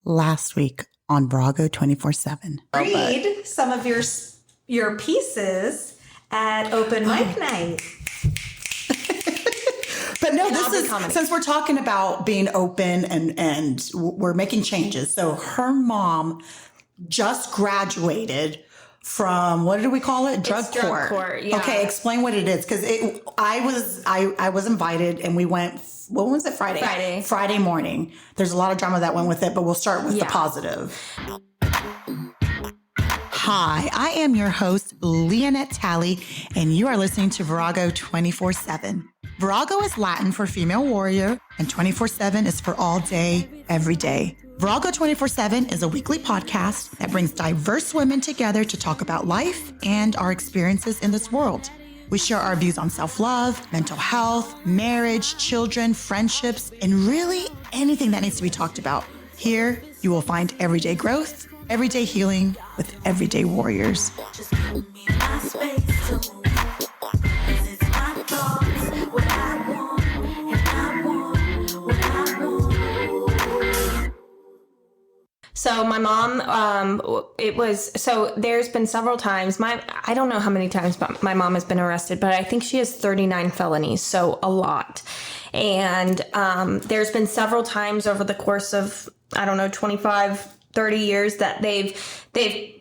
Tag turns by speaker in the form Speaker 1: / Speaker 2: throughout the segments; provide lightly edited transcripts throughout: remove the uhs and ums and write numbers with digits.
Speaker 1: last week on Virago 24/7.
Speaker 2: Read some of your pieces at open mic night.
Speaker 1: But no, this is, since we're talking about being open and we're making changes. So her mom just graduated from, what did we call it? Drug court.
Speaker 2: Yeah.
Speaker 1: Okay, explain what it is. Because I was invited and we went, what was it? Friday morning. There's a lot of drama that went with it, but we'll start with the positive. Hi, I am your host, Leonette Talley, and you are listening to Virago 24/7. Virago is Latin for female warrior, and 24/7 is for all day, every day. Virago 24/7 is a weekly podcast that brings diverse women together to talk about life and our experiences in this world. We share our views on self-love, mental health, marriage, children, friendships, and really anything that needs to be talked about. Here, you will find everyday growth, everyday healing with everyday warriors. Just give me my space to move. This is my thoughts, what I want, and I want what I want.
Speaker 2: So my mom, there's been several times, I don't know how many times my mom has been arrested, but I think she has 39 felonies, so a lot. And there's been several times over the course of, 25, 30 years that they've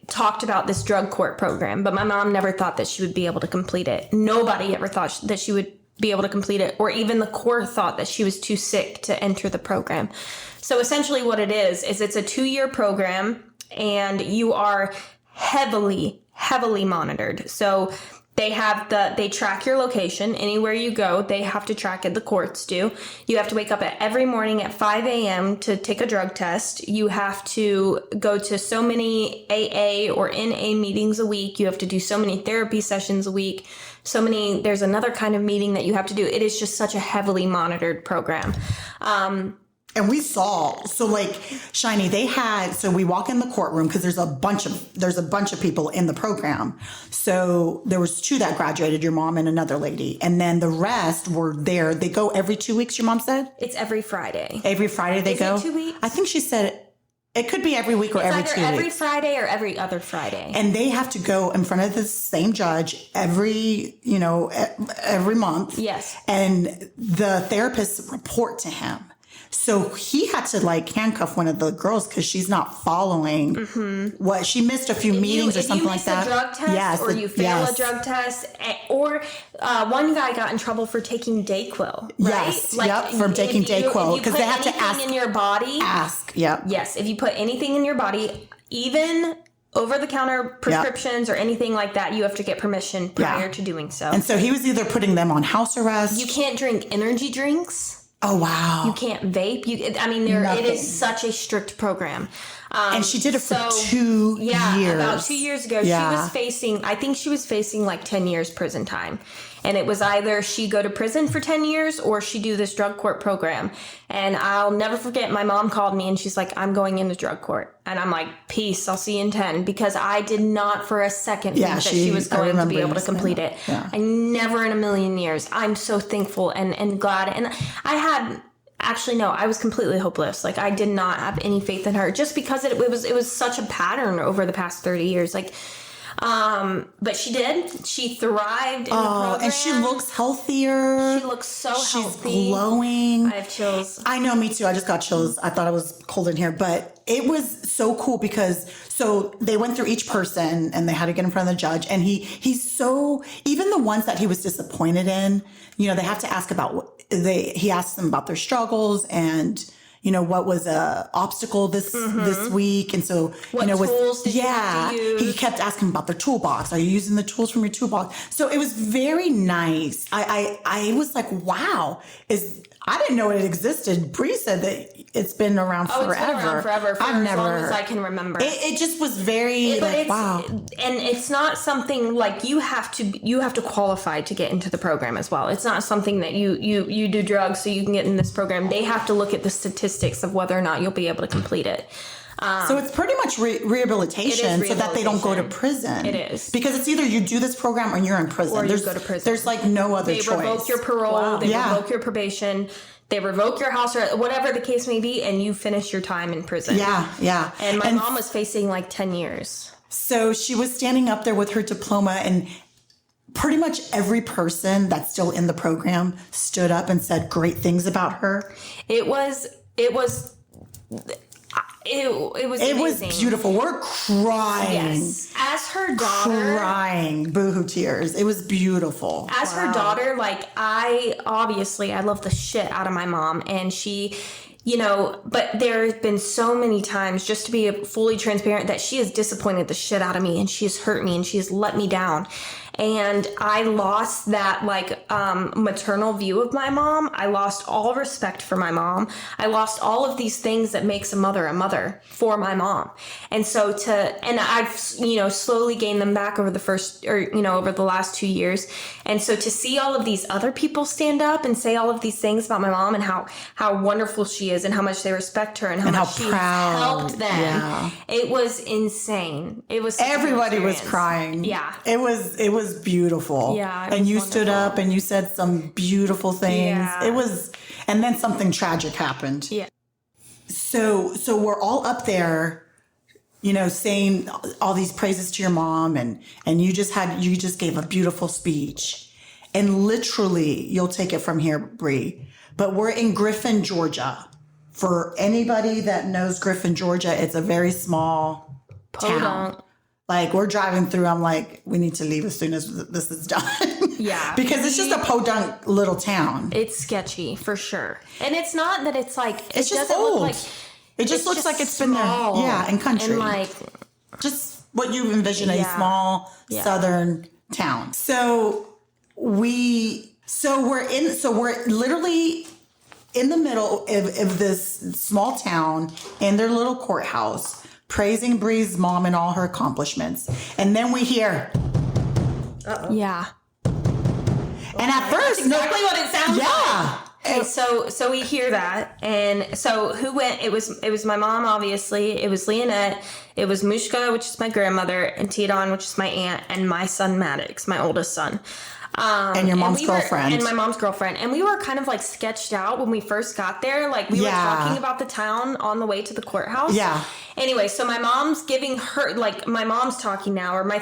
Speaker 2: talked about this drug court program, but my mom never thought that she would be able to complete it. Nobody ever thought that she would be able to complete it, or even the court thought that she was too sick to enter the program. So essentially what it is it's a 2-year program, and you are heavily monitored. So they track your location anywhere you go. They have to track it. The courts do. You have to wake up every morning at 5 a.m. to take a drug test. You have to go to so many AA or NA meetings a week. You have to do so many therapy sessions a week. There's another kind of meeting that you have to do. It is just such a heavily monitored program.
Speaker 1: And we saw, Shiny, we walk in the courtroom because there's a bunch of people in the program. So there was 2 that graduated, your mom and another lady. And then the rest were there. They go every 2 weeks, your mom said?
Speaker 2: It's every Friday.
Speaker 1: Every Friday they go?
Speaker 2: Is it 2 weeks?
Speaker 1: I think she said it could be every week or every 2 weeks.
Speaker 2: It's either every Friday or every other Friday.
Speaker 1: And they have to go in front of the same judge every month.
Speaker 2: Yes.
Speaker 1: And the therapists report to him. So he had to handcuff one of the girls because she's not following what she missed a few meetings or something like that.
Speaker 2: If you miss a drug test or you fail a drug test, or one guy got in trouble for taking Dayquil, right?
Speaker 1: Yes, from taking Dayquil because they have to ask
Speaker 2: in your body.
Speaker 1: Yes,
Speaker 2: if you put anything in your body, even over-the-counter prescriptions or anything like that, you have to get permission prior to doing so.
Speaker 1: And so he was either putting them on house arrest.
Speaker 2: You can't drink energy drinks.
Speaker 1: Oh, wow.
Speaker 2: You can't vape. It is such a strict program.
Speaker 1: And she did it for 2 years.
Speaker 2: Yeah, about 2 years ago, she was facing 10 years prison time. And it was either she go to prison for 10 years or she do this drug court program. And I'll never forget, my mom called me and she's like, I'm going into drug court. And I'm like, peace, I'll see you in 10. Because I did not for a second think that she was going to be able to complete it.
Speaker 1: Yeah.
Speaker 2: I never in a million years. I'm so thankful and glad. And I was completely hopeless. I did not have any faith in her just because it was such a pattern over the past 30 years. But she did. She thrived in the program.
Speaker 1: And she looks healthier.
Speaker 2: She looks so healthy.
Speaker 1: She's glowing.
Speaker 2: I have chills.
Speaker 1: I know, me too. I just got chills. I thought it was cold in here, but it was so cool because they went through each person and they had to get in front of the judge. And even the ones that he was disappointed in, they have to ask he asked them about their struggles and, what was a obstacle this week. And so,
Speaker 2: what tools did you have to use?
Speaker 1: He kept asking about their toolbox. Are you using the tools from your toolbox? So it was very nice. I was like, wow, I didn't know it existed. Bree said that it's been around forever.
Speaker 2: It's been around forever, as long as I can remember.
Speaker 1: It just was very wow.
Speaker 2: And it's not something you have to qualify to get into the program as well. It's not something that you do drugs so you can get in this program. They have to look at the statistics of whether or not you'll be able to complete it.
Speaker 1: So it's pretty much rehabilitation so that they don't go to prison.
Speaker 2: It is.
Speaker 1: Because it's either you do this program or you're in prison.
Speaker 2: Or you go to prison.
Speaker 1: There's no other choice.
Speaker 2: They revoke your parole. Wow. They revoke your probation. they revoke your house or whatever the case may be, and you finish your time in prison.
Speaker 1: Yeah.
Speaker 2: And my mom was facing like 10 years.
Speaker 1: So she was standing up there with her diploma, and pretty much every person that's still in the program stood up and said great things about her.
Speaker 2: It was amazing.
Speaker 1: Beautiful. We're crying.
Speaker 2: Yes. As her daughter.
Speaker 1: Crying. Boohoo tears. It was beautiful.
Speaker 2: As her daughter, like, I love the shit out of my mom. And she, but there have been so many times, just to be fully transparent, that she has disappointed the shit out of me, and she has hurt me, and she has let me down. And I lost that maternal view of my mom. I lost all respect for my mom. I lost all of these things that makes a mother for my mom. And so I've, slowly gained them back over over the last 2 years. And so to see all of these other people stand up and say all of these things about my mom and how wonderful she is and how much they respect her and how much she helped them. Yeah. It was insane. It was
Speaker 1: everybody was crying.
Speaker 2: Yeah.
Speaker 1: It was beautiful.
Speaker 2: Yeah.
Speaker 1: And you stood up and you said some beautiful things. Yeah. And then something tragic happened.
Speaker 2: Yeah.
Speaker 1: So we're all up there, saying all these praises to your mom, and you just gave a beautiful speech. And literally, you'll take it from here, Bree, but we're in Griffin, Georgia. For anybody that knows Griffin, Georgia, it's a very small town. Like, we're driving through, I'm like, we need to leave as soon as this is done.
Speaker 2: Yeah.
Speaker 1: Because it's just a podunk little town.
Speaker 2: It's sketchy, for sure. And it's not that it's like...
Speaker 1: It's just old. It just looks like it's been there. Yeah, in country. And just what you envision a small southern town. So we're literally in the middle of this small town in their little courthouse, praising Bree's mom and all her accomplishments. And then we hear...
Speaker 2: Uh-oh. Yeah.
Speaker 1: And at first...
Speaker 2: That's exactly what it sounds like.
Speaker 1: Yeah.
Speaker 2: And so we hear that. And so who went? It was my mom, obviously. It was Leonette. It was Mushka, which is my grandmother, and Tidon, which is my aunt, and my son, Maddox, my oldest son.
Speaker 1: And your mom's girlfriend.
Speaker 2: And my mom's girlfriend. And we were kind of like sketched out when we first got there. Like we were talking about the town on the way to the courthouse.
Speaker 1: Yeah.
Speaker 2: Anyway, so my mom's giving her, like my mom's talking now, or my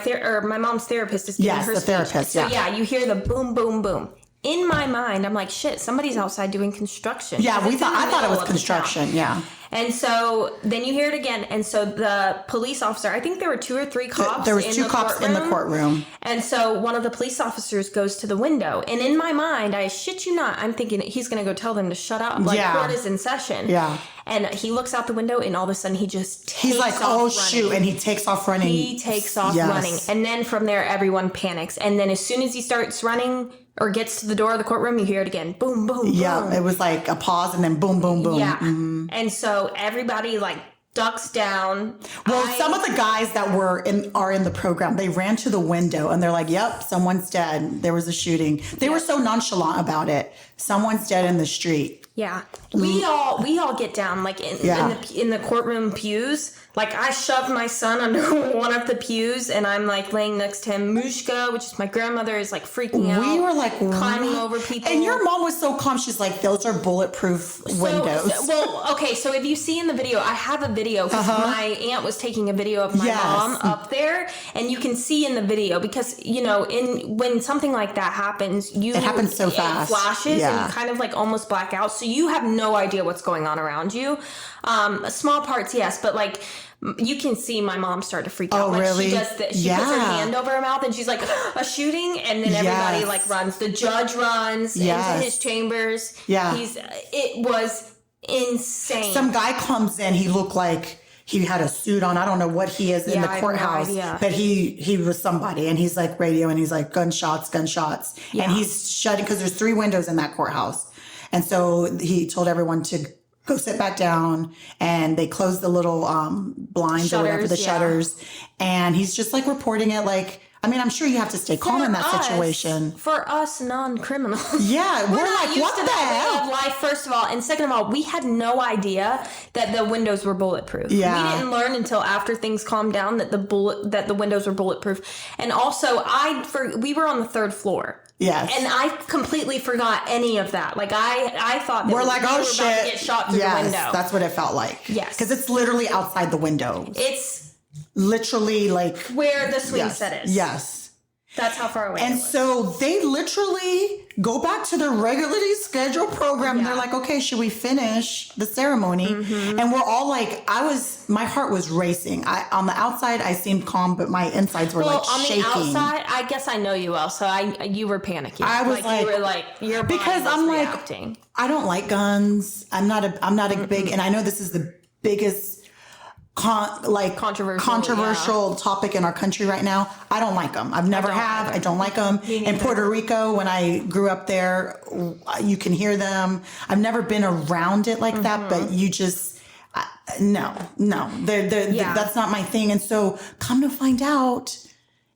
Speaker 2: mom's therapist is giving her
Speaker 1: the
Speaker 2: speech.
Speaker 1: Therapist,
Speaker 2: so you hear the boom, boom, boom. In my mind, I'm like, shit, somebody's outside doing construction.
Speaker 1: Yeah, I thought it was construction. Yeah.
Speaker 2: And so then you hear it again. And so the police officer, I think there were 2 or 3 cops.
Speaker 1: There was 2 cops in the courtroom.
Speaker 2: And so one of the police officers goes to the window. And in my mind, I shit you not, I'm thinking he's going to go tell them to shut up. Like court is in session.
Speaker 1: Yeah.
Speaker 2: And he looks out the window and all of a sudden he just takes
Speaker 1: He's like, oh, shoot. And he takes off running.
Speaker 2: He takes off running. And then from there, everyone panics. And then as soon as he starts running or gets to the door of the courtroom, you hear it again. Boom, boom, boom.
Speaker 1: Yeah, it was like a pause and then boom, boom, boom.
Speaker 2: Yeah. Mm-hmm. And so everybody like ducks down.
Speaker 1: Well, some of the guys that are in the program, they ran to the window and they're like, yep, someone's dead. There was a shooting. They were so nonchalant about it. Someone's dead in the street.
Speaker 2: Yeah. We all get down like in the courtroom pews. Like I shoved my son under one of the pews and I'm like laying next to him. Mushka, which is my grandmother, is like freaking out. We were like climbing over people.
Speaker 1: And your mom was so calm. She's like, those are bulletproof windows.
Speaker 2: So if you see in the video, I have a video because my aunt was taking a video of my mom up there, and you can see in the video because when something like that happens, it happens so fast. It flashes and you kind of like almost black out, so you have no idea what's going on around you. Small parts, yes, but like you can see my mom start to freak out.
Speaker 1: Oh,
Speaker 2: like
Speaker 1: really?
Speaker 2: She does this. She puts her hand over her mouth and she's like, a shooting, and then everybody like runs. The judge runs into his chambers. Yeah. It was insane.
Speaker 1: Some guy comes in, he looked like he had a suit on. I don't know what he is in the courthouse, but he was somebody, and he's like radio, and he's like gunshots, and he's shutting because there's 3 windows in that courthouse, and so he told everyone to go sit back down, and they closed the little blinds or whatever, the shutters, and he's just like reporting it like, I mean, I'm sure you have to stay calm in that situation.
Speaker 2: For us non-criminals.
Speaker 1: Yeah, we're like, what the hell?
Speaker 2: Way of life, first of all. And second of all, we had no idea that the windows were bulletproof.
Speaker 1: Yeah.
Speaker 2: We didn't learn until after things calmed down that the windows were bulletproof. And also, we were on the 3rd floor.
Speaker 1: Yes.
Speaker 2: And I completely forgot any of that. Like, I thought that
Speaker 1: we're like, oh, shit.
Speaker 2: About to get shot through the window.
Speaker 1: That's what it felt like.
Speaker 2: Yes.
Speaker 1: Because it's literally outside the window.
Speaker 2: It's
Speaker 1: literally like
Speaker 2: where the swing set is.
Speaker 1: Yes.
Speaker 2: That's how far away
Speaker 1: and
Speaker 2: it was.
Speaker 1: So they literally go back to their regularly scheduled program. And they're like, okay, should we finish the ceremony? And we're all like, my heart was racing. On the outside, I seemed calm, but my insides were shaking.
Speaker 2: On the outside, I guess I know you well. So you were panicking.
Speaker 1: I was
Speaker 2: you were like, your body
Speaker 1: because
Speaker 2: was
Speaker 1: I'm
Speaker 2: reacting.
Speaker 1: like, I don't like guns. I'm not a big, and I know this is the biggest controversial topic in our country right now. I don't like them. I've never have. I don't like them. In Puerto Rico, when I grew up there, you can hear them. I've never been around it like that, but you just no. That's not my thing. And so, come to find out,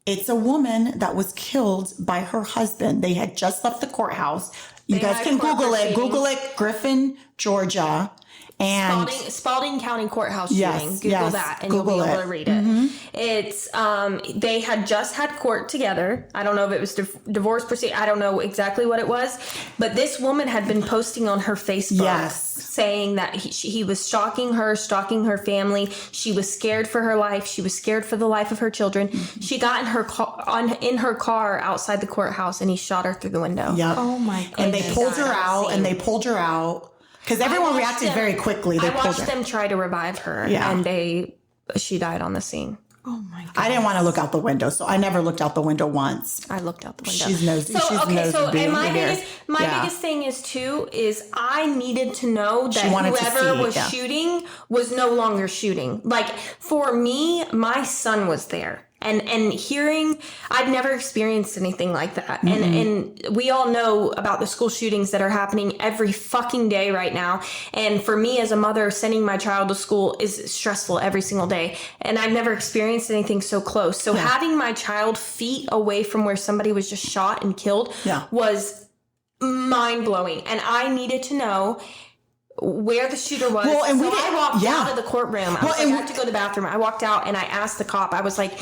Speaker 1: it's a woman that was killed by her husband. They had just left the courthouse. You guys can Google it. Google it, Griffin, Georgia. And
Speaker 2: Spalding County Courthouse shooting. Google that and
Speaker 1: Google
Speaker 2: you'll be able to read it. It's they had just had court together. I don't know if it was divorce proceeding. I don't know exactly what it was, but this woman had been posting on her Facebook saying that he was stalking her family. She was scared for her life. She was scared for the life of her children. She got in her car outside the courthouse, and he shot her through the window.
Speaker 1: Yep.
Speaker 2: Oh my goodness.
Speaker 1: And they pulled her out. Because everyone reacted very quickly.
Speaker 2: I watched them try to revive her, and she died on the scene. Oh my god! I
Speaker 1: didn't want to look out the window, so I never looked out the window once.
Speaker 2: I looked out the window.
Speaker 1: She's nosy.
Speaker 2: My biggest thing is I needed to know that whoever was shooting was no longer shooting. Like, for me, my son was there. And hearing, I've never experienced anything like that. And we all know about the school shootings that are happening every fucking day right now. And for me as a mother, sending my child to school is stressful every single day. And I've never experienced anything so close. So having my child feet away from where somebody was just shot and killed was mind blowing. And I needed to know where the shooter was. Well, and I walked out of the courtroom. I had to go to the bathroom. I walked out and I asked the cop, I was like,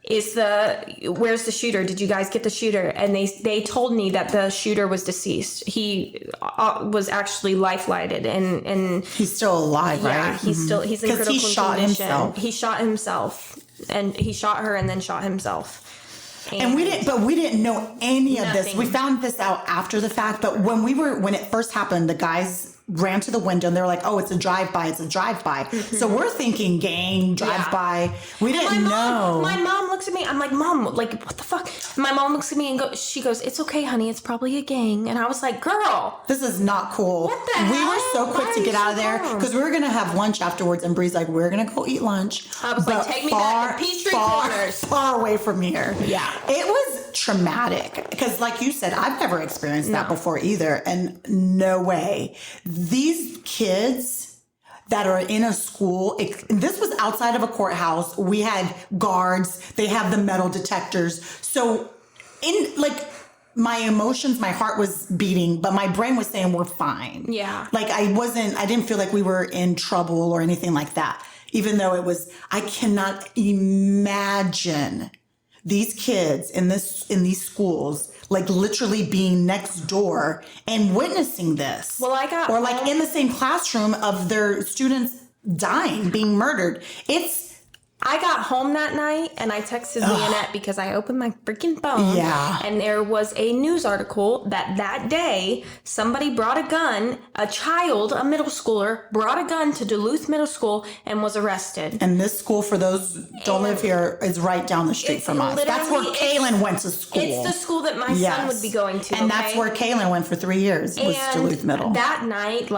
Speaker 2: where's the shooter? Did you guys get the shooter? And they told me that the shooter was deceased. He was actually life-flighted and
Speaker 1: he's still alive, right?
Speaker 2: Yeah, he's in critical condition. He shot himself, and he shot her and then shot himself. And we
Speaker 1: didn't know any of this. We found this out after the fact, but when it first happened, the guys ran to the window and they were like, oh, it's a drive-by. So we're thinking gang, drive-by. We didn't know.
Speaker 2: My mom looks at me. I'm like, Mom, like, what the fuck? My mom looks at me and she goes, it's okay, honey. It's probably a gang. And I was like, girl.
Speaker 1: This is not cool.
Speaker 2: What the hell?
Speaker 1: We were so quick to get out of there because we were going to have lunch afterwards. And Bree's like, we're going to go eat lunch.
Speaker 2: I was like, take me back to Peachtree Corners.
Speaker 1: Far away from here.
Speaker 2: Yeah.
Speaker 1: It was traumatic because, like you said, I've never experienced that before either. And no way. These kids that are in a school, this was outside of a courthouse. We had guards. They have the metal detectors. So my emotions, my heart was beating, but my brain was saying we're fine.
Speaker 2: Yeah.
Speaker 1: Like I didn't feel like we were in trouble or anything like that. Even though I cannot imagine these kids in these schools, like literally being next door and witnessing this.
Speaker 2: Well,
Speaker 1: like in the same classroom of their students dying, being murdered.
Speaker 2: I got home that night and I texted Leonette because I opened my freaking phone.
Speaker 1: Yeah.
Speaker 2: And there was a news article that day somebody brought a gun, a middle schooler, brought a gun to Duluth Middle School and was arrested.
Speaker 1: And this school, for those who don't live here, is right down the street from us. That's where Kaylin went to school.
Speaker 2: It's the school that my son would be going to.
Speaker 1: And that's where Kaylin went for 3 years, was Duluth Middle.
Speaker 2: That night,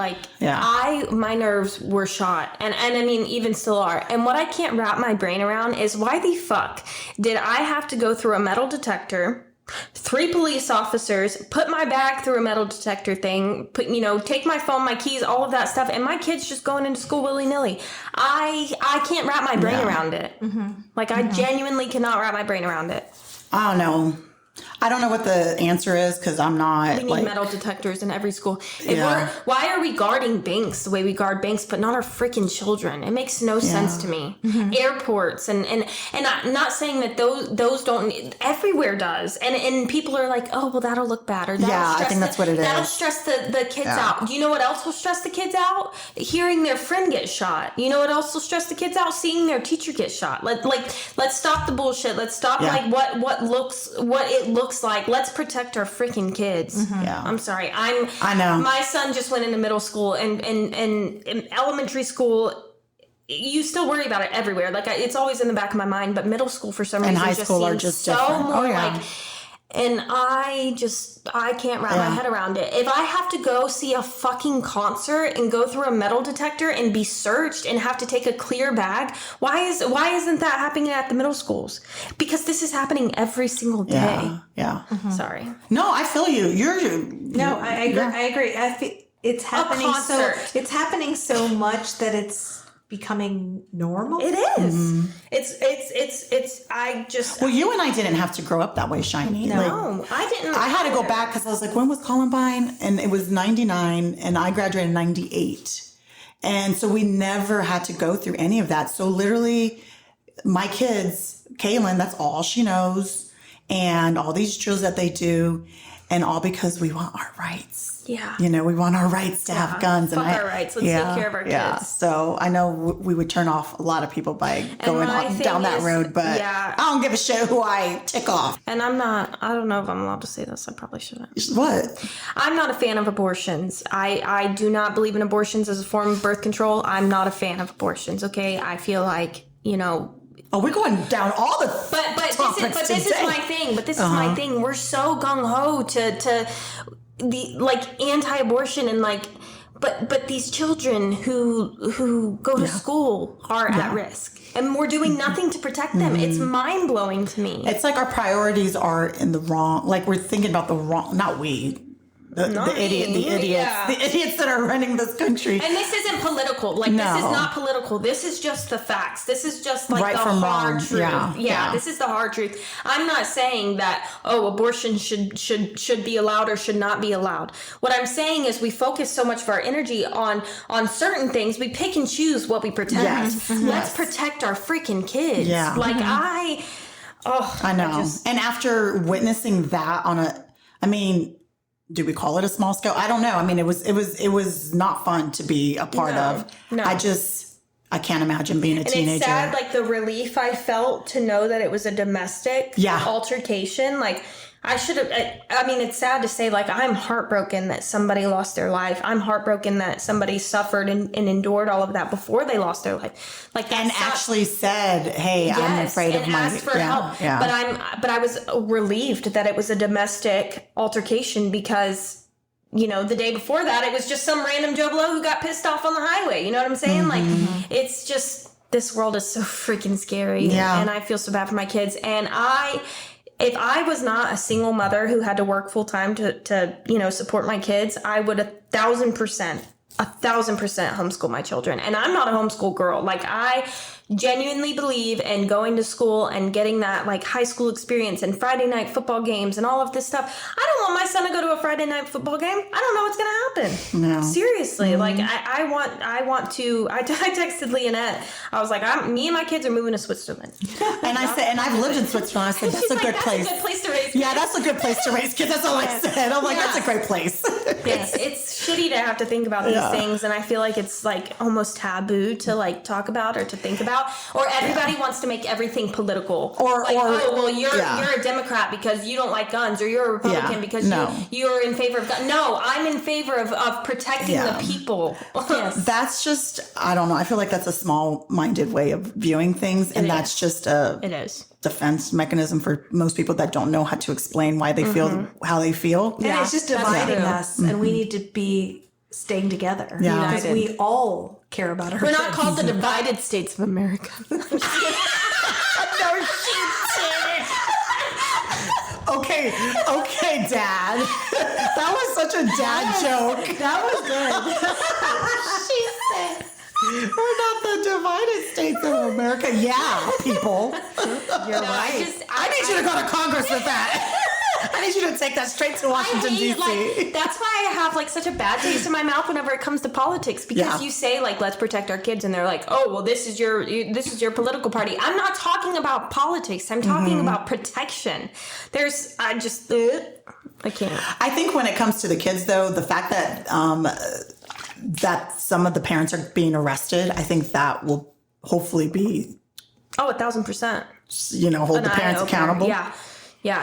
Speaker 2: my nerves were shot. And I mean, even still are. And what I can't wrap my brain around is why the fuck did I have to go through a metal detector, 3 police officers, put my bag through a metal detector thing, take my phone, my keys, all of that stuff, and my kids just going into school willy-nilly. I can't wrap my brain around it. Mm-hmm. I genuinely cannot wrap my brain around it.
Speaker 1: I don't know. I don't know what the answer is because I'm not.
Speaker 2: We need metal detectors in every school. Why are we guarding banks the way we guard banks, but not our freaking children? It makes no sense to me. Airports and I'm not saying that those don't. Everywhere does, and people are like, oh well, that'll look bad, or
Speaker 1: I think that's what it is.
Speaker 2: That'll stress the kids out. Do you know what else will stress the kids out? Hearing their friend get shot. You know what else will stress the kids out? Seeing their teacher get shot. Let's stop the bullshit. Let's stop what it looks like. Let's protect our freaking kids.
Speaker 1: Yeah.
Speaker 2: I'm sorry.
Speaker 1: I know.
Speaker 2: My son just went into middle school and in elementary school. You still worry about it everywhere. Like it's always in the back of my mind, but middle school for some reason
Speaker 1: high school are just
Speaker 2: so
Speaker 1: different.
Speaker 2: more like. And I can't wrap my head around it. If I have to go see a fucking concert and go through a metal detector and be searched and have to take a clear bag, why isn't that happening at the middle schools? Because this is happening every single day.
Speaker 1: Yeah.
Speaker 2: Sorry.
Speaker 1: No, I feel you.
Speaker 3: No, I agree.
Speaker 1: Yeah.
Speaker 3: I agree. It's happening it's happening so much that it's becoming normal.
Speaker 2: It is. It's I just.
Speaker 1: Well, you and I didn't have to grow up that way, Shiny.
Speaker 2: No, I didn't.
Speaker 1: I had to go back because I was like, when was Columbine? And it was 99 and I graduated in 98. And so we never had to go through any of that. So literally my kids, Kaylin, that's all she knows. And all these drills that they do. And all because we want our rights.
Speaker 2: Yeah.
Speaker 1: You know, we want our rights to have guns.
Speaker 2: Fuck our rights. Let's take care of our kids.
Speaker 1: So I know we would turn off a lot of people by going down that road, but I don't give a shit who I tick off.
Speaker 2: And I don't know if I'm allowed to say this. I probably shouldn't.
Speaker 1: What?
Speaker 2: I'm not a fan of abortions. I do not believe in abortions as a form of birth control. I'm not a fan of abortions, okay? I feel like,
Speaker 1: Oh, we're going down all the
Speaker 2: this is my thing. But this is my thing. We're so gung ho to the anti-abortion and but these children who go to school are at risk, and we're doing nothing to protect them. It's mind blowing to me.
Speaker 1: It's like our priorities are in the wrong. Like we're thinking about the wrong. Not we. The idiots that are running this country.
Speaker 2: And this isn't political. This is not political. This is just the facts. This is just right the hard truth. Yeah, this is the hard truth. I'm not saying that abortion should be allowed or should not be allowed. What I'm saying is we focus so much of our energy on certain things. We pick and choose what we protect.
Speaker 1: Yes.
Speaker 2: Let's protect our freaking kids.
Speaker 1: Yeah.
Speaker 2: I know.
Speaker 1: And after witnessing that do we call it a small scale? I don't know. I mean, it was not fun to be a part of. No. I can't imagine being a teenager.
Speaker 2: And it's sad, the relief I felt to know that it was a domestic altercation. It's sad to say, I'm heartbroken that somebody lost their life. I'm heartbroken that somebody suffered and endured all of that before they lost their life.
Speaker 1: Actually said, hey, I'm afraid of my...
Speaker 2: asked for help. Yeah. But I was relieved that it was a domestic altercation because, the day before that, it was just some random Joe Blow who got pissed off on the highway. You know what I'm saying? It's just, this world is so freaking scary.
Speaker 1: Yeah.
Speaker 2: And I feel so bad for my kids. And if I was not a single mother who had to work full time to support my kids, I would 1,000% homeschool my children. And I'm not a homeschool girl. I genuinely believe in going to school and getting that high school experience and Friday night football games and all of this stuff. I don't want my son to go to a Friday night football game. I don't know what's going to happen.
Speaker 1: No.
Speaker 2: Seriously. I want to, I texted Leonette. I was like, me and my kids are moving to Switzerland.
Speaker 1: And I said, and I've lived in Switzerland. I said, that's a good place.
Speaker 2: That's a good place to raise kids.
Speaker 1: Yeah, that's a good place to raise kids. That's all I said. I'm like, that's a great place.
Speaker 2: It's shitty to have to think about these things. And I feel like it's almost taboo to talk about or to think about. Or everybody wants to make everything political. Or you're a Democrat because you don't like guns, or you're a Republican because you're in favor of guns. No, I'm in favor of protecting the people. Yes.
Speaker 1: That's just, I don't know. I feel like that's a small-minded way of viewing things, and that's just a defense mechanism for most people that don't know how to explain why they feel how they feel.
Speaker 3: And it's just dividing us, and we need to be staying together.
Speaker 1: Yeah.
Speaker 3: Because we all care about our
Speaker 2: We're not called the Divided States of America.
Speaker 1: No shit. Okay, Dad. That was such a dad joke.
Speaker 3: That was good.
Speaker 1: She said, we're not the Divided States of America. America? Yeah, people.
Speaker 3: You're right.
Speaker 1: I need you to go to Congress with that. I need you to take that straight to Washington, D.C.
Speaker 2: Like, that's why I have like such a bad taste in my mouth whenever it comes to politics, because you say like, let's protect our kids, and they're like, oh, well, this is your political party. I'm not talking about politics. I'm talking about protection. I can't.
Speaker 1: I think when it comes to the kids, though, the fact that that some of the parents are being arrested, I think that will hopefully be
Speaker 2: 1,000%.
Speaker 1: Hold the parents accountable.
Speaker 2: Yeah,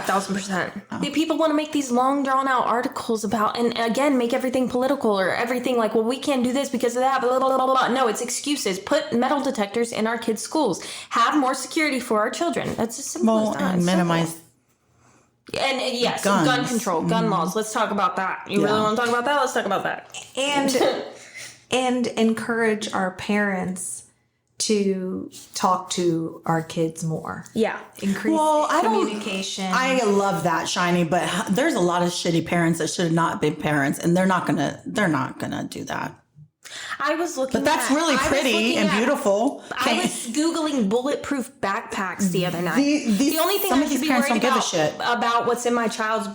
Speaker 2: 1,000%. The people want to make these long, drawn-out articles about, and again, make everything political or everything like, well, we can't do this because of that, blah, blah, blah, blah. No, it's excuses. Put metal detectors in our kids' schools. Have more security for our children. That's as simple as that.
Speaker 1: And minimize.
Speaker 2: And yes,
Speaker 1: guns.
Speaker 2: Gun control, gun laws. Let's talk about that. You really want to talk about that? Let's talk about that.
Speaker 3: And encourage our parents to talk to our kids more.
Speaker 2: Yeah.
Speaker 3: Increase communication.
Speaker 1: I love that, Shiny, but there's a lot of shitty parents that should not be parents, and they're not gonna do that.
Speaker 2: I was looking
Speaker 1: But that's really pretty and beautiful.
Speaker 2: I was Googling bulletproof backpacks the other night. The only thing I should be worried about what's in my child's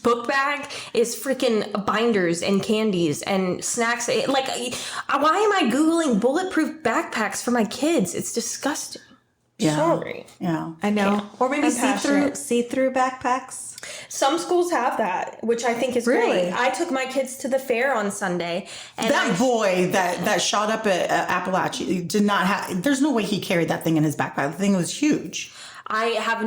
Speaker 2: book bag is freaking binders and candies and snacks. Like, why am I Googling bulletproof backpacks for my kids? It's disgusting.
Speaker 1: Yeah.
Speaker 2: Sorry.
Speaker 1: Yeah.
Speaker 3: I know. Or maybe see-through backpacks.
Speaker 2: Some schools have that, which I think is great. I took my kids to the fair on Sunday. And
Speaker 1: that boy that shot up at Appalachia did not have, there's no way he carried that thing in his backpack. The thing was huge.
Speaker 2: I have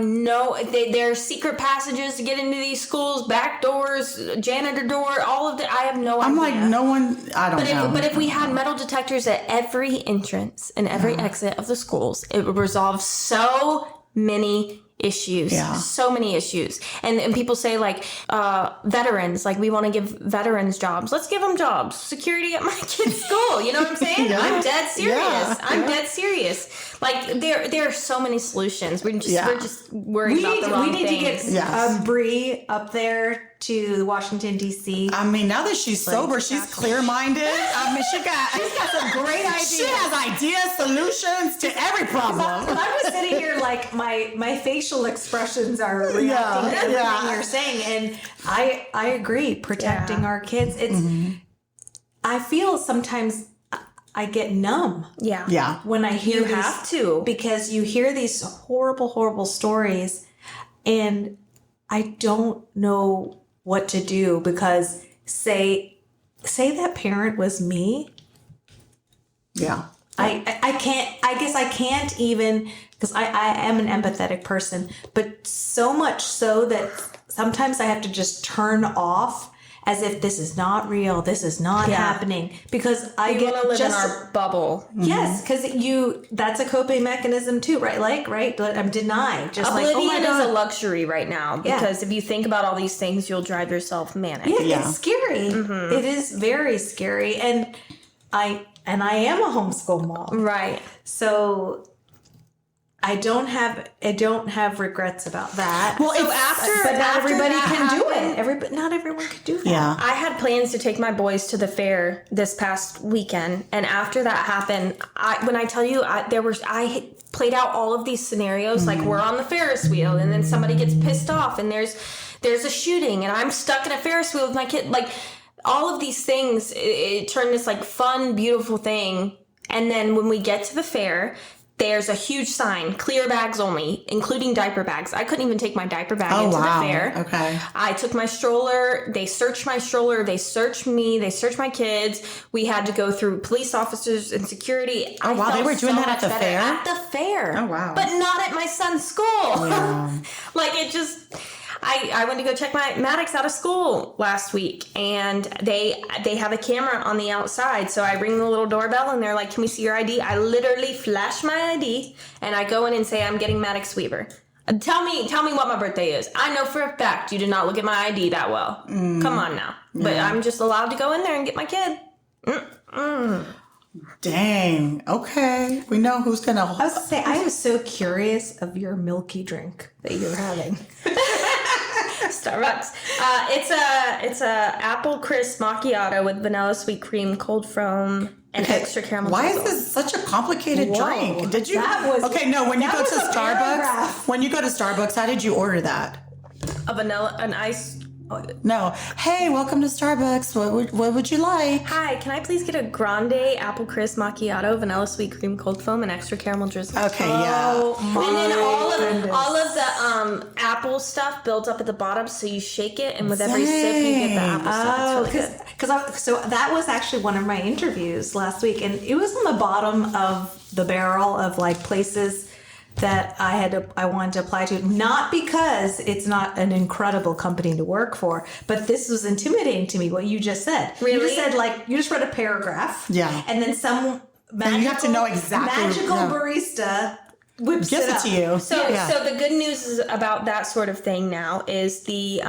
Speaker 2: there are secret passages to get into these schools, back doors, janitor door, all of that. I have no idea.
Speaker 1: I'm like, no one, I don't know.
Speaker 2: But if we had metal detectors at every entrance and every exit of the schools, it would resolve so many issues. So many issues. And people say like veterans, like we want to give veterans jobs. Let's give them jobs. Security at my kid's school. You know what I'm saying? I'm dead serious. I'm dead serious. Like there are so many solutions. We're just worried about the wrong things.
Speaker 3: We need to get Bree up there to Washington, D.C.
Speaker 1: I mean, now that she's sober, she's clear-minded. I mean, she's got some great ideas. She has ideas, solutions to every problem.
Speaker 3: I was sitting here like my facial expressions are reacting to everything you're saying, and I agree. Protecting our kids. It's. I feel sometimes I get numb.
Speaker 1: Yeah.
Speaker 3: When I hear
Speaker 2: you have to,
Speaker 3: because you hear these horrible, horrible stories, and I don't know what to do, because say that parent was me.
Speaker 1: Yeah.
Speaker 3: I can't even, because I am an empathetic person, but so much so that sometimes I have to just turn off, as if this is not real, this is not happening, because I
Speaker 2: want to live in our bubble.
Speaker 3: Yes, because that's a coping mechanism too, right? Right? I'm denied. Just
Speaker 2: Oblivion is a luxury right now, because if you think about all these things, you'll drive yourself manic.
Speaker 3: Yeah, it's scary. It is very scary, and I am a homeschool mom,
Speaker 2: right?
Speaker 3: So I don't have regrets about that.
Speaker 2: Well, but
Speaker 3: not everybody can do it. Not everyone can do that.
Speaker 1: Yeah.
Speaker 2: I had plans to take my boys to the fair this past weekend, and after that happened, I played out all of these scenarios. Like, we're on the Ferris wheel, and then somebody gets pissed off, and there's a shooting, and I'm stuck in a Ferris wheel with my kid. Like, all of these things, it turned this like fun, beautiful thing. And then when we get to the fair, there's a huge sign, clear bags only, including diaper bags. I couldn't even take my diaper bag into the fair.
Speaker 1: Okay.
Speaker 2: I took my stroller. They searched my stroller. They searched me. They searched my kids. We had to go through police officers and security.
Speaker 1: Oh, wow. They were doing that at the fair?
Speaker 2: At the fair.
Speaker 1: Oh, wow.
Speaker 2: But not at my son's school.
Speaker 1: Yeah.
Speaker 2: Like, it just... I went to go check my Maddox out of school last week, and they have a camera on the outside. So I ring the little doorbell, and they're like, "Can we see your ID?" I literally flash my ID, and I go in and say, "I'm getting Maddox Weaver." Tell me what my birthday is. I know for a fact you did not look at my ID that well. Come on now. Yeah. But I'm just allowed to go in there and get my kid.
Speaker 1: Dang. Okay. We know who's gonna.
Speaker 3: I was say, I was so curious of your milky drink that you're having.
Speaker 2: Starbucks. It's a apple crisp macchiato with vanilla sweet cream, cold foam, and extra caramel
Speaker 1: Why
Speaker 2: drizzle.
Speaker 1: is this such a complicated drink? Did you?
Speaker 3: That was-
Speaker 1: okay, no. When you
Speaker 3: that
Speaker 1: go
Speaker 3: was
Speaker 1: to
Speaker 3: a
Speaker 1: Starbucks,
Speaker 3: paragraph.
Speaker 1: when you go to Starbucks, how did you order that?
Speaker 2: A vanilla, an ice.
Speaker 1: No. Hey, welcome to Starbucks. What would you like?
Speaker 2: Hi, can I please get a grande apple crisp macchiato, vanilla sweet cream cold foam, and extra caramel drizzle?
Speaker 1: Okay, yeah.
Speaker 2: And then all of the apple stuff builds up at the bottom, so you shake it, and with every sip you get the apple stuff. It's really good.
Speaker 3: So that was actually one of my interviews last week, and it was on the bottom of the barrel of like places that I wanted to apply to, not because it's not an incredible company to work for, but this was intimidating to me, what you just said.
Speaker 2: Really?
Speaker 3: You just said, like, you just read a paragraph.
Speaker 1: Yeah.
Speaker 3: And then some magical,
Speaker 1: you have to know exactly-
Speaker 3: magical
Speaker 1: yeah.
Speaker 3: barista whips
Speaker 1: Gives it
Speaker 3: up.
Speaker 1: to you.
Speaker 2: So,
Speaker 1: Yeah.
Speaker 2: so the good news is about that sort of thing now is the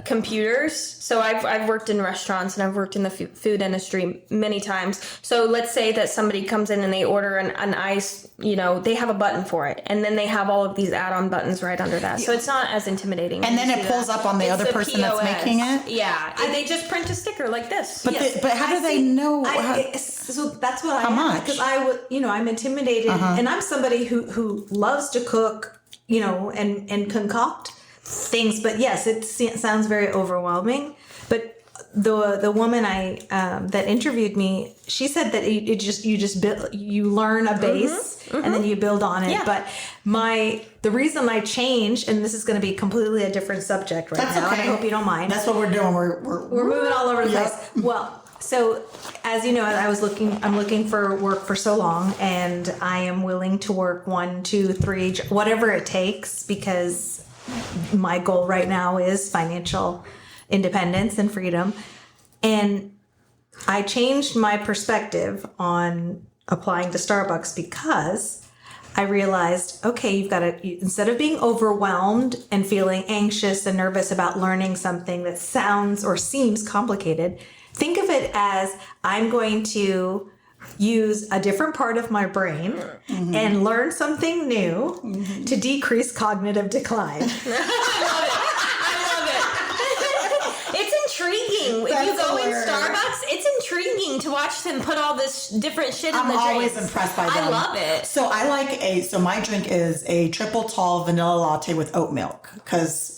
Speaker 2: computers. So I've worked in restaurants and I've worked in the food industry many times. So let's say that somebody comes in and they order an ice, they have a button for it, and then they have all of these add-on buttons right under that. So it's not as intimidating.
Speaker 1: And then
Speaker 2: when you
Speaker 1: it
Speaker 2: see
Speaker 1: pulls
Speaker 2: that.
Speaker 1: up on the
Speaker 2: It's
Speaker 1: other
Speaker 2: the
Speaker 1: person that's
Speaker 2: POS.
Speaker 1: making it?
Speaker 2: Yeah, they just print a sticker like this.
Speaker 1: But but how do they know?
Speaker 3: So that's what
Speaker 1: How much?
Speaker 3: Because I would, I'm intimidated, and I'm somebody who loves to cook, and concoct things. But yes, it sounds very overwhelming. But the woman that interviewed me, she said that you learn a base and then you build on it.
Speaker 2: Yeah.
Speaker 3: But the reason I changed, and this is going to be completely a different subject right
Speaker 1: That's
Speaker 3: now,
Speaker 1: okay.
Speaker 3: and I hope you don't mind.
Speaker 1: That's what we're doing. We're
Speaker 3: We're moving all over the
Speaker 1: Yep.
Speaker 3: place. Well, so as you know, I'm looking for work for so long, and I am willing to work 1, 2, 3, whatever it takes, because my goal right now is financial independence and freedom. And I changed my perspective on applying to Starbucks because I realized, okay, you've got to, instead of being overwhelmed and feeling anxious and nervous about learning something that sounds or seems complicated, think of it as I'm going to use a different part of my brain and learn something new to decrease cognitive decline.
Speaker 2: It's intriguing. If you go in Starbucks, it's intriguing to watch them put all this different shit in the drinks.
Speaker 1: I'm always impressed by them.
Speaker 2: I love it.
Speaker 1: So so my drink is a triple tall vanilla latte with oat milk, because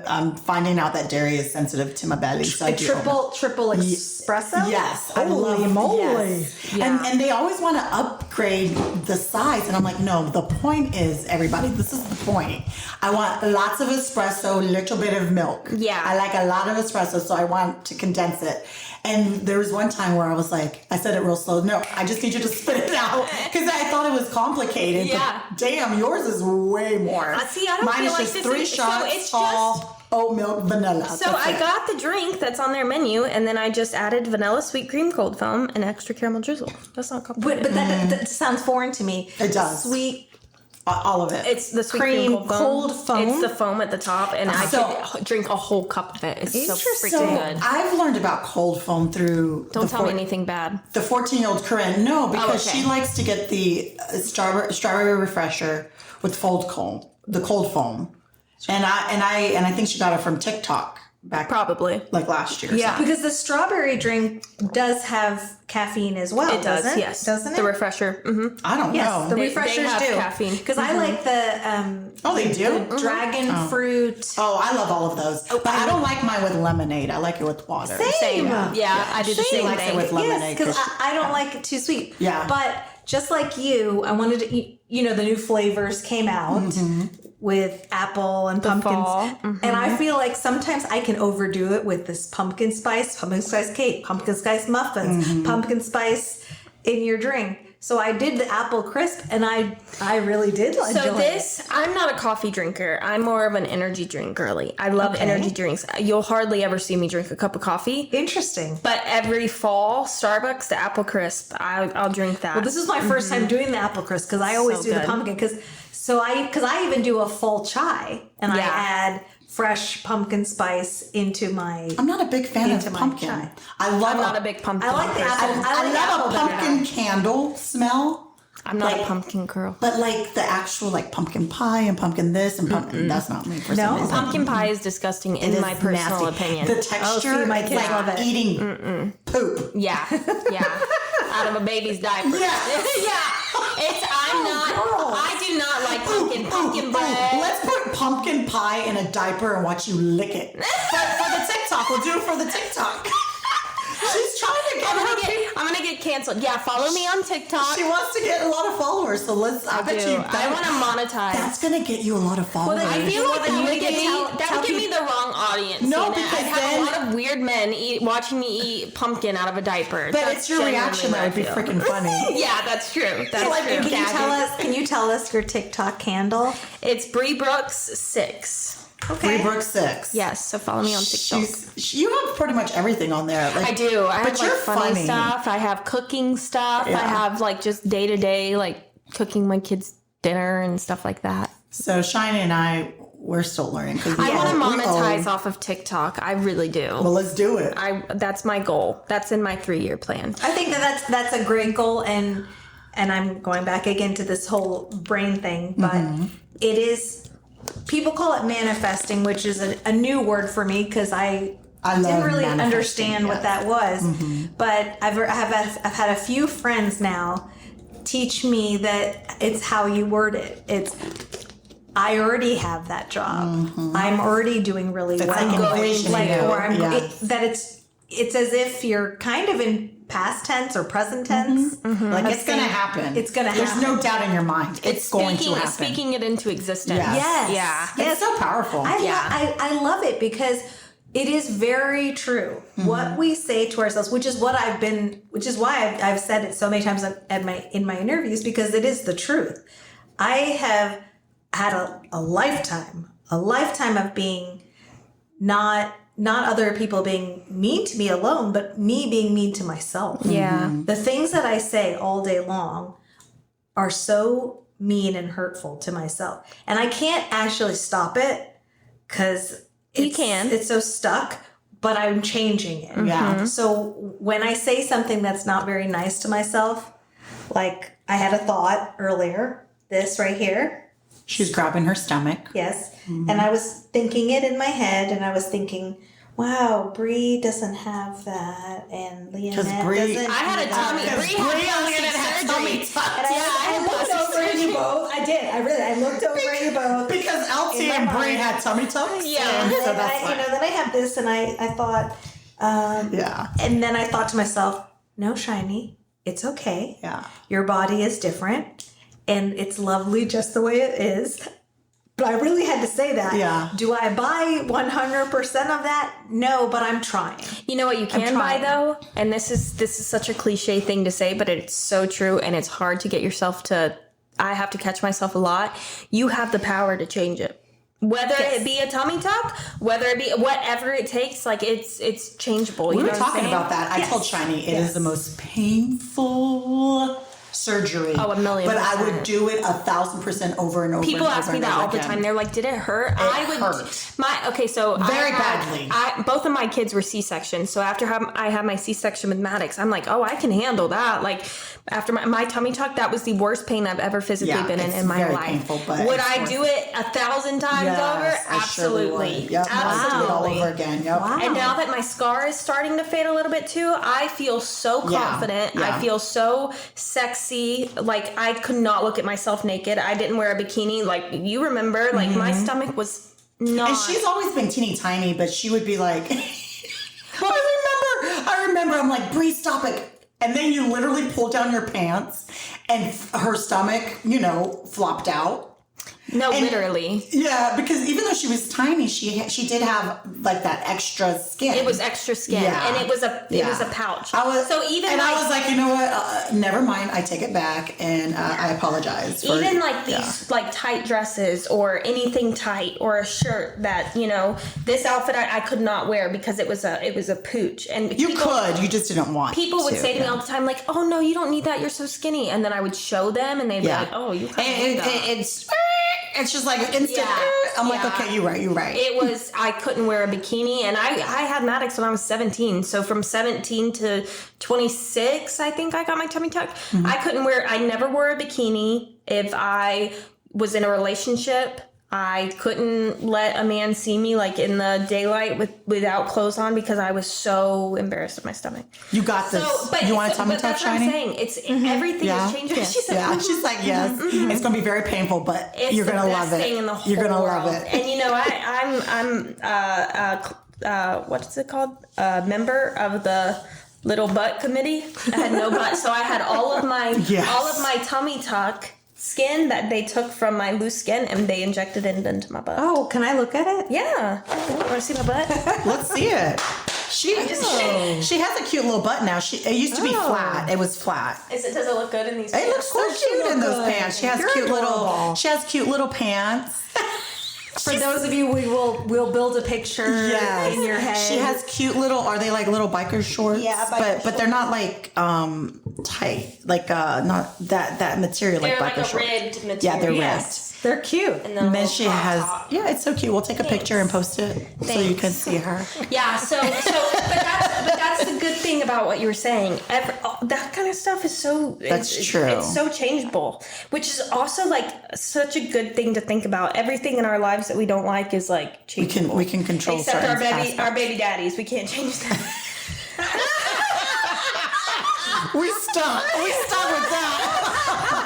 Speaker 1: I'm finding out that dairy is sensitive to my belly. So I do oat milk.
Speaker 3: triple espresso?
Speaker 1: Yes.
Speaker 3: Holy moly.
Speaker 1: Yes.
Speaker 2: Yeah.
Speaker 1: And they always want to upgrade the size. And I'm like, no, the point is, everybody, this is the point. I want lots of espresso, little bit of milk.
Speaker 2: Yeah.
Speaker 1: I like a lot of espresso, so I want to condense it. And there was one time where I said it real slow. No, I just need you to spit it out, because I thought it was complicated.
Speaker 2: Yeah.
Speaker 1: But damn, yours is way more.
Speaker 2: See, I don't
Speaker 1: Mine
Speaker 2: feel
Speaker 1: is
Speaker 2: like
Speaker 1: just
Speaker 2: this
Speaker 1: 3
Speaker 2: is- so
Speaker 1: shots,
Speaker 2: it's
Speaker 1: tall, oat milk, vanilla.
Speaker 2: So
Speaker 1: That's
Speaker 2: I
Speaker 1: it.
Speaker 2: got the drink that's on their menu, and then I just added vanilla sweet cream cold foam and extra caramel drizzle. That's not complicated.
Speaker 3: But that sounds foreign to me.
Speaker 1: It does.
Speaker 3: Sweet
Speaker 1: All of it.
Speaker 2: It's the sweet
Speaker 3: cream,
Speaker 2: cream
Speaker 3: cold foam.
Speaker 2: It's the foam at the top, and I could drink a whole cup of it. It's so
Speaker 3: Interesting.
Speaker 2: freaking good.
Speaker 1: I've learned about cold foam through.
Speaker 2: Don't tell me anything bad.
Speaker 1: The 14-year-old Corinne. No, because
Speaker 2: okay.
Speaker 1: she likes to get the strawberry refresher with the cold foam, and I think she got it from TikTok back
Speaker 2: Probably.
Speaker 1: like last year. or
Speaker 2: Yeah.
Speaker 1: something.
Speaker 3: Because the strawberry drink does have caffeine as well.
Speaker 2: It does,
Speaker 3: doesn't it?
Speaker 2: yes.
Speaker 3: Doesn't it?
Speaker 2: The refresher. Mm-hmm.
Speaker 1: I don't
Speaker 3: Yes,
Speaker 1: know.
Speaker 3: the
Speaker 2: They
Speaker 3: refreshers
Speaker 2: have
Speaker 3: do.
Speaker 2: caffeine.
Speaker 3: Because I like the
Speaker 1: They do.
Speaker 3: dragon fruit.
Speaker 1: Oh, I love all of those, but I don't like mine with lemonade. I like it with water.
Speaker 3: Same.
Speaker 2: Yeah, I did the
Speaker 1: She
Speaker 2: same
Speaker 1: likes it
Speaker 2: thing.
Speaker 1: with lemonade.
Speaker 3: Yes, because
Speaker 1: 'cause
Speaker 3: I don't like it too sweet.
Speaker 1: Yeah.
Speaker 3: But just like you, I wanted to eat, the new flavors came out with apple and pumpkins.
Speaker 2: fall.
Speaker 3: And I feel like sometimes I can overdo it with this pumpkin spice cake, pumpkin spice muffins, pumpkin spice in your drink. So I did the apple crisp, and I really did enjoy it.
Speaker 2: I'm not a coffee drinker. I'm more of an energy drink girly. I love energy drinks. You'll hardly ever see me drink a cup of coffee.
Speaker 3: Interesting.
Speaker 2: But every fall, Starbucks, the apple crisp, I'll drink that.
Speaker 3: Well, this is my first time doing the apple crisp, because I always
Speaker 2: So
Speaker 3: do the
Speaker 2: good.
Speaker 3: pumpkin. Because I even do a full chai, and I
Speaker 2: Yeah.
Speaker 3: add fresh pumpkin spice into my.
Speaker 1: I'm not a big fan
Speaker 3: Into
Speaker 1: of
Speaker 3: my
Speaker 1: pumpkin.
Speaker 3: chai.
Speaker 1: I love
Speaker 2: I'm not a big pumpkin
Speaker 3: I like the
Speaker 2: person.
Speaker 3: apple. I like
Speaker 1: I love
Speaker 3: apple
Speaker 1: a
Speaker 3: better
Speaker 1: pumpkin
Speaker 3: now.
Speaker 1: candle smell.
Speaker 2: I'm not
Speaker 1: like,
Speaker 2: a pumpkin girl.
Speaker 1: But like the actual like pumpkin pie and pumpkin this and pumpkin, that's not me for some reason.
Speaker 2: Pumpkin pie is disgusting in my personal
Speaker 1: nasty.
Speaker 2: opinion.
Speaker 1: The texture,
Speaker 3: my
Speaker 1: is
Speaker 3: kids
Speaker 1: like
Speaker 3: love it.
Speaker 1: eating poop.
Speaker 2: Yeah. Out of a baby's diaper.
Speaker 1: Yeah.
Speaker 2: I do not like pumpkin bread.
Speaker 1: Let's put pumpkin pie in a diaper and watch you lick it. For the TikTok. We'll do it for the TikTok. She's trying to get
Speaker 2: I'm gonna get canceled. Yeah, follow me on TikTok.
Speaker 1: She wants to get a lot of followers, so I
Speaker 2: want to monetize.
Speaker 1: That's gonna get you a lot of followers.
Speaker 2: I feel like that would give me the wrong audience.
Speaker 1: No,
Speaker 2: because
Speaker 1: then
Speaker 2: I have a lot of weird men watching me eat pumpkin out of a diaper.
Speaker 1: But it's your reaction that would be freaking funny.
Speaker 2: Yeah, that's true. That's true.
Speaker 3: Can you tell us your TikTok handle?
Speaker 2: It's Bree Brooks 6.
Speaker 1: Okay. Bree Brooks 6.
Speaker 2: Yes, so follow me on TikTok.
Speaker 1: You have pretty much everything on there. Like,
Speaker 2: I do. I have like funny
Speaker 1: funny
Speaker 2: stuff. I have cooking stuff.
Speaker 1: Yeah.
Speaker 2: I have like just day to day, like cooking my kids dinner and stuff like that.
Speaker 1: So Shiny and we're still learning.
Speaker 2: I want to monetize off of TikTok. I really do.
Speaker 1: Well, let's do it.
Speaker 2: That's my goal. That's in my 3-year plan.
Speaker 3: I think that's a great goal, and I'm going back again to this whole brain thing, but it is. People call it manifesting, which is a new word for me because I didn't really understand what that was. But I've had a few friends now teach me that it's how you word it. It's I already have that job. I'm already doing really well. It's as if you're kind of in past tense or present tense.
Speaker 1: Like it's going to happen.
Speaker 3: It's going to happen.
Speaker 1: There's no doubt in your mind. It's going to happen.
Speaker 2: Speaking it into existence.
Speaker 1: Yes.
Speaker 2: Yeah.
Speaker 1: It's so powerful.
Speaker 3: I love it because it is very true. What we say to ourselves, which is why I've said it so many times in my interviews, because it is the truth. I have had a lifetime of being not other people being mean to me alone, but me being mean to myself.
Speaker 2: Yeah.
Speaker 3: The things that I say all day long are so mean and hurtful to myself. And I can't actually stop it because it's so stuck, but I'm changing it.
Speaker 1: Yeah.
Speaker 3: So when I say something that's not very nice to myself, like I had a thought earlier, this right here.
Speaker 1: She's grabbing her stomach.
Speaker 3: Yes. And I was thinking it in my head, and I was thinking, wow, Bree doesn't have that, and Leonette doesn't.
Speaker 2: I had a tummy. Bree had plastic surgery.
Speaker 3: I looked over at you both. I did. I looked over at you both.
Speaker 1: Because Elsie and Bree had tummy tucks.
Speaker 2: Yeah.
Speaker 3: And so then I have this, and I thought, and then I thought to myself, no, Shiny, it's okay.
Speaker 1: Yeah.
Speaker 3: Your body is different, and it's lovely just the way it is. But I really had to say that.
Speaker 1: Yeah.
Speaker 3: Do I buy 100% of that? No, but I'm trying.
Speaker 2: You know what you can buy though? And this is such a cliche thing to say, but it's so true, and it's hard to get yourself to. I have to catch myself a lot. You have the power to change it. Whether it be a tummy tuck, whether it be whatever it takes, like it's changeable.
Speaker 1: We were talking about that. I told Shiny it is the most painful surgery.
Speaker 2: Oh, 1,000,000%.
Speaker 1: But I would do it 1,000% over and over.
Speaker 2: People ask me that all the time. They're like, "Did it hurt?"
Speaker 1: It hurt.
Speaker 2: So
Speaker 1: very badly.
Speaker 2: Both of my kids were C-sections. So after I had my C-section with Maddox, I'm like, "Oh, I can handle that." Like after my tummy tuck, that was the worst pain I've ever physically been in my life.
Speaker 1: Painful, but
Speaker 2: would I do it 1,000 times over? Absolutely.
Speaker 1: Yep.
Speaker 2: Absolutely.
Speaker 1: All over again. Yep.
Speaker 3: Wow.
Speaker 2: And now that my scar is starting to fade a little bit too, I feel so confident.
Speaker 1: Yeah.
Speaker 2: I feel so sexy. Like I could not look at myself naked. I didn't wear a bikini. Like you remember, like my stomach was not.
Speaker 1: And she's always been teeny tiny, but she would be like, I remember. I'm like, Bree, stop it. And then you literally pulled down your pants, and her stomach, flopped out.
Speaker 2: No, literally.
Speaker 1: Yeah, because even though she was tiny, she did have like that extra skin.
Speaker 2: It was extra skin, and it was a pouch. I was
Speaker 1: like, you know what? Never mind. I take it back, and I apologize.
Speaker 2: Even like these like tight dresses or anything tight or a shirt that this outfit I could not wear because it was a pooch. And
Speaker 1: you just didn't want.
Speaker 2: People would say to me all the time like, "Oh no, you don't need that. You're so skinny," and then I would show them, and they'd be like, "Oh, you kind of need that."
Speaker 1: it's just like instant. I'm like, okay, you're right.
Speaker 2: It was, I couldn't wear a bikini, and I had Maddox when I was 17. So from 17 to 26, I think I got my tummy tuck. I never wore a bikini. If I was in a relationship, I couldn't let a man see me like in the daylight without clothes on because I was so embarrassed of my stomach.
Speaker 1: You got this. You want a tummy tuck,
Speaker 2: that's
Speaker 1: Shiny?
Speaker 2: what I'm saying. It's everything is changing.
Speaker 1: Yes.
Speaker 2: She's like,
Speaker 1: She's like, yes. It's gonna be very painful, but you're gonna love it.
Speaker 2: Thing in the whole
Speaker 1: you're gonna
Speaker 2: world.
Speaker 1: love it.
Speaker 2: And you know, I'm what's it called? A member of the little butt committee. I had no butt, so I had all of my tummy tuck skin that they took from my loose skin and they injected it into my butt.
Speaker 3: Oh, can I look at it?
Speaker 2: Yeah. Want to see my butt?
Speaker 1: Let's see it. She has a cute little butt now. It used to be flat. It was flat.
Speaker 2: Does it look good in these
Speaker 1: It
Speaker 2: pants?
Speaker 1: looks so cute in those pants. She has cute little pants.
Speaker 3: For those of you, we'll build a picture in your head.
Speaker 1: She has cute little. Are they like little biker shorts?
Speaker 3: Yeah,
Speaker 1: but they're not like tight. Like not that material.
Speaker 2: They're
Speaker 1: like biker
Speaker 2: like a
Speaker 1: shorts.
Speaker 2: ribbed material.
Speaker 1: Yeah, they're
Speaker 3: Yes. They're cute.
Speaker 1: And then she has. Yeah, it's so cute. We'll take a picture and post it so you can see her.
Speaker 2: Yeah. But that's the good thing about what you were saying. That kind of stuff is so.
Speaker 1: That's true.
Speaker 2: It's so changeable, which is also like such a good thing to think about. Everything in our lives that we don't like is like changeable.
Speaker 1: We can control.
Speaker 2: Except
Speaker 1: certain
Speaker 2: our baby daddies. We can't change them.
Speaker 1: We stuck with that.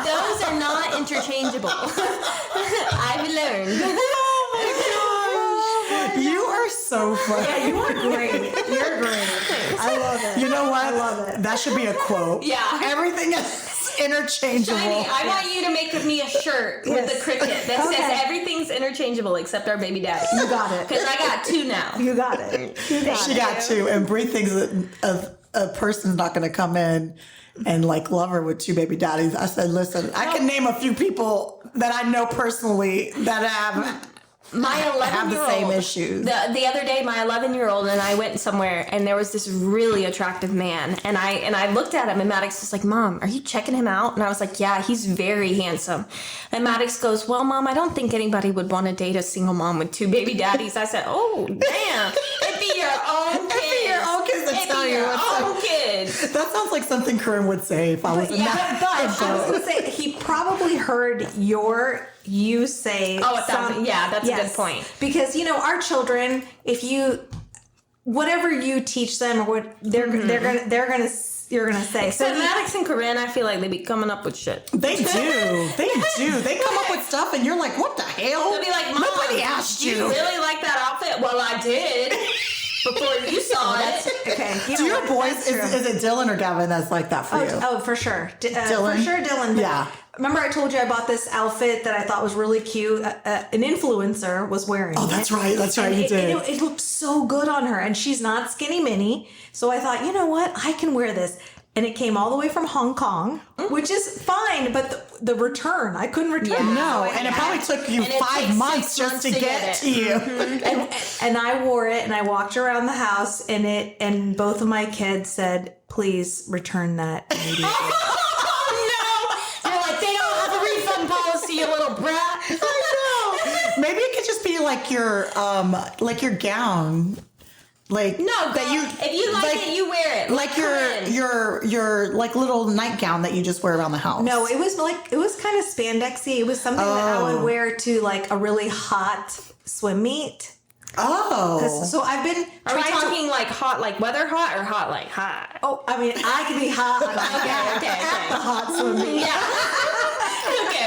Speaker 2: Those are not interchangeable. I've learned.
Speaker 1: Oh my gosh. You are so funny.
Speaker 3: Yeah, you are great. You're great. I love it.
Speaker 1: You know what?
Speaker 3: I love it.
Speaker 1: That should be a quote.
Speaker 2: Yeah.
Speaker 1: Everything is interchangeable.
Speaker 2: Shiny, I want you to make me a shirt with the cricket that says everything's interchangeable except our baby daddy.
Speaker 3: You got it.
Speaker 2: Because I got two now.
Speaker 3: You got it.
Speaker 1: She got two. And Bree thinks that a person's not going to come in and like love her with two baby daddies. I said, listen, I can name a few people that I know personally that have
Speaker 2: My 11-year-old
Speaker 1: have the same issues.
Speaker 2: The other day, my 11-year-old and I went somewhere, and there was this really attractive man, and I looked at him, and Maddox was like, "Mom, are you checking him out?" And I was like, "Yeah, he's very handsome." And Maddox goes, "Well, Mom, I don't think anybody would want to date a single mom with two baby daddies." I said, "Oh, damn, it'd be your own kids.
Speaker 1: It'd be your own kids to tell you what's up."
Speaker 2: Own kids.
Speaker 1: That sounds like something Corinne would say if I was in that.
Speaker 3: But I was going to say, he probably heard you say.
Speaker 2: Oh, that's a good point.
Speaker 3: Because, our children, if you, whatever you teach them or what you're going to say.
Speaker 2: So Maddox and Corinne, I feel like they be coming up with shit.
Speaker 1: They do. They come up with stuff and you're like, what the hell?
Speaker 2: They'll be like, Mom,
Speaker 1: nobody asked
Speaker 2: you really like that outfit? Well, I did. Before you saw it.
Speaker 3: Okay.
Speaker 1: Do your boys, is it Dylan or Gavin that's like that for you?
Speaker 3: Oh, for sure.
Speaker 1: Dylan?
Speaker 3: For sure, Dylan.
Speaker 1: Yeah.
Speaker 3: Remember I told you I bought this outfit that I thought was really cute? An influencer was wearing it.
Speaker 1: Oh, that's right. That's right. You did.
Speaker 3: It looked so good on her. And she's not skinny mini. So I thought, you know what? I can wear this. And it came all the way from Hong Kong, which is fine. But the return, I couldn't return it.
Speaker 1: No, and it probably took you 5 months just to get to you.
Speaker 3: And I wore it and I walked around the house and both of my kids said, please return that immediately.
Speaker 2: Oh, no. You're like, they don't have a refund policy, you little brat.
Speaker 1: I know. Maybe it could just be like your gown. Like
Speaker 2: no,
Speaker 1: that you
Speaker 2: if you like it, you wear it.
Speaker 1: Like your like little nightgown that you just wear around the house.
Speaker 3: No, it was kind of spandexy. It was something that I would wear to like a really hot swim meet.
Speaker 1: Oh,
Speaker 3: so I've been.
Speaker 2: Are we talking like hot, like weather hot, or hot like hot?
Speaker 3: Oh, I mean, I can be hot.
Speaker 2: Okay.
Speaker 3: At the hot swim meet.
Speaker 2: Yeah.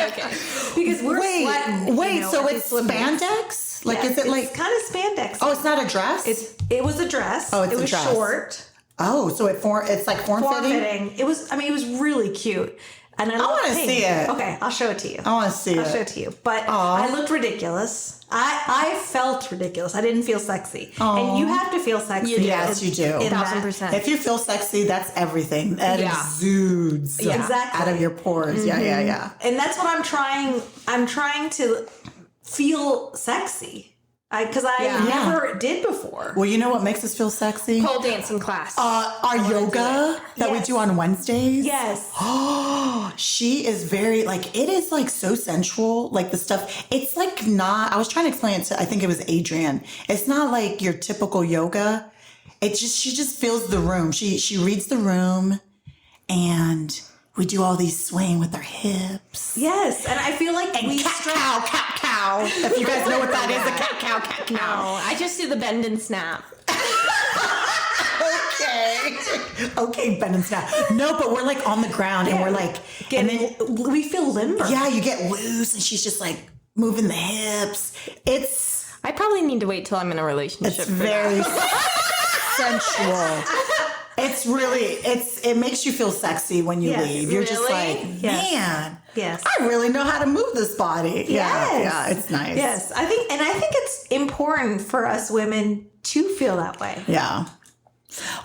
Speaker 2: Okay.
Speaker 3: Because we're sweating.
Speaker 1: Wait, so it's spandex? Like,
Speaker 3: yes,
Speaker 1: is it like
Speaker 3: it's kind of spandex?
Speaker 1: Oh, it's not a dress.
Speaker 3: It was a dress.
Speaker 1: Oh, it's
Speaker 3: it was
Speaker 1: a dress.
Speaker 3: Short.
Speaker 1: Oh, so it's like form fitting.
Speaker 3: It was really cute. And I
Speaker 1: want to see it.
Speaker 3: Okay, I'll show it to you.
Speaker 1: I want to see it.
Speaker 3: I'll show it to you. But I looked ridiculous. I felt ridiculous. I didn't feel sexy. Aww. And you have to feel sexy.
Speaker 1: Yes, you do.
Speaker 2: 1,000%.
Speaker 1: If you feel sexy, that's everything. That exudes
Speaker 3: exactly
Speaker 1: out of your pores.
Speaker 3: Mm-hmm.
Speaker 1: Yeah.
Speaker 3: And that's what I'm trying. I'm trying to feel sexy. Because I never did before.
Speaker 1: Well, you know what makes us feel sexy?
Speaker 2: Pole dancing class.
Speaker 1: Our yoga that we do on Wednesdays.
Speaker 3: Yes.
Speaker 1: Oh, she is very, like, it is like so sensual. Like the stuff, it's like not, I was trying to explain it to, I think it was Adrian. It's not like your typical yoga. It's just, she just feels the room. She reads the room, and we do all these swaying with our hips.
Speaker 3: Yes. And I feel like we
Speaker 1: Cat cow. If you guys know what that is, a cat cow.
Speaker 2: No, I just do the bend and snap.
Speaker 1: Okay, bend and snap. No, but we're like on the ground and we're like, and then
Speaker 3: we feel limber.
Speaker 1: yeah, you get loose, and she's just like moving the hips.
Speaker 2: I probably need to wait till I'm in a relationship.
Speaker 1: It's very sensual. It's really, it makes you feel sexy when you leave. You're just like, man,
Speaker 3: yes,
Speaker 1: I really know how to move this body. Yeah, it's nice.
Speaker 3: Yes, I think it's important for us women to feel that way.
Speaker 1: Yeah.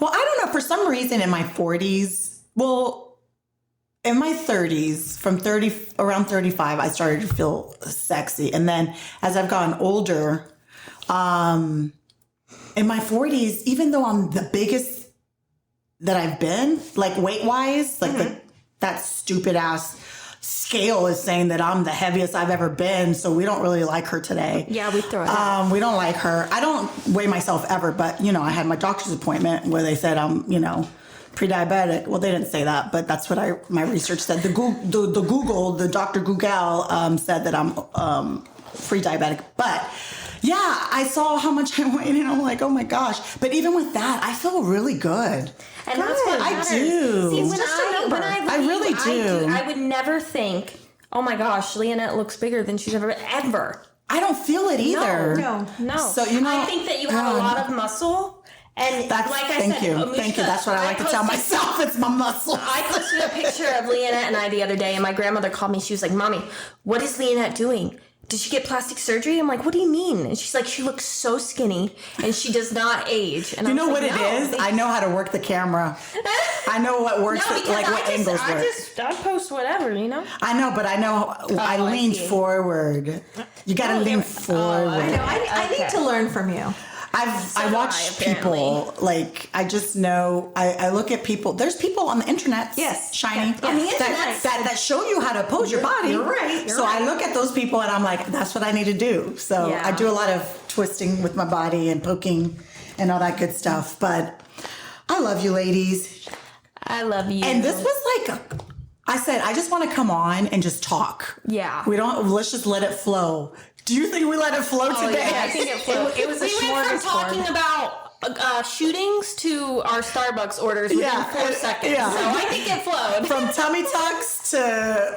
Speaker 1: Well, I don't know. For some reason, in my 40s, in my 30s, from around 35, I started to feel sexy, and then as I've gotten older, in my 40s, even though I'm the biggest that I've been, like weight wise, like that stupid ass scale is saying that I'm the heaviest I've ever been, so we don't really like her today.
Speaker 2: Yeah, we throw it out.
Speaker 1: We don't like her. I don't weigh myself ever, but I had my doctor's appointment where they said I'm, pre-diabetic. Well, they didn't say that, but that's what my research said. The Dr. Google said that I'm pre-diabetic, but yeah, I saw how much I weighed, and I'm like, oh my gosh. But even with that, I feel really good.
Speaker 2: And that's what matters.
Speaker 1: I do.
Speaker 2: See, when I
Speaker 1: really do.
Speaker 2: I would never think, oh my gosh, Leonette looks bigger than she's ever.
Speaker 1: I don't feel it either.
Speaker 2: No.
Speaker 1: So,
Speaker 2: I think that you have a lot of muscle. And
Speaker 1: that's,
Speaker 2: like I
Speaker 1: thank
Speaker 2: said,
Speaker 1: you.
Speaker 2: Amushka,
Speaker 1: Thank you. That's what I like to tell myself. It's my muscle.
Speaker 2: I posted a picture of Leonette and I the other day, and my grandmother called me. She was like, Mommy, what is Leonette doing? Did she get plastic surgery? I'm like, what do you mean? And she's like, she looks so skinny and she does not age. And
Speaker 1: you know what it is? I know how to work the camera. I know what works, what angles work.
Speaker 2: I post whatever,
Speaker 1: I know, but I know I leaned forward. You got to lean forward.
Speaker 3: I know. I need to learn from you.
Speaker 1: I watch people, like, I just know, I look at people. There's people on the internet, Shiny,
Speaker 3: on the internet
Speaker 1: that show you how to pose your body.
Speaker 3: You're right.
Speaker 1: I look at those people and I'm like, that's what I need to do. So I do a lot of twisting with my body and poking and all that good stuff. But I love you, ladies.
Speaker 2: I love you.
Speaker 1: And this was like, I said, I just want to come on and just talk.
Speaker 2: Yeah.
Speaker 1: Let's just let it flow. Do you think we let it flow today?
Speaker 2: Yeah, I think it flowed. We went from talking about shootings to our Starbucks orders within 4 seconds. Yeah. So I think it flowed.
Speaker 1: From tummy tucks to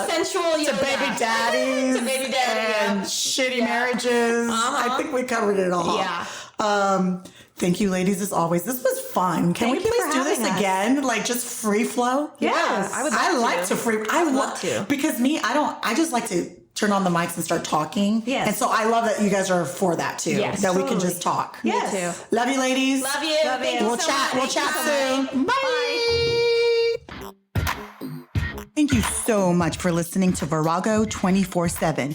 Speaker 2: sensual yoga.
Speaker 1: To baby daddies. And shitty marriages. I think we covered it all.
Speaker 2: Yeah.
Speaker 1: Thank you, ladies, as always. This was fun. Can we please do this again? Like, just free flow?
Speaker 3: Yes.
Speaker 2: I would love to.
Speaker 1: Because I just like to turn on the mics and start talking.
Speaker 3: Yes.
Speaker 1: And so I love that you guys are for that too.
Speaker 2: Yes,
Speaker 1: that we can just talk.
Speaker 3: Yes.
Speaker 2: Me too.
Speaker 1: Love you, ladies.
Speaker 2: Love you.
Speaker 1: We'll chat soon. Bye. Thank you so much for listening to Virago 24/7.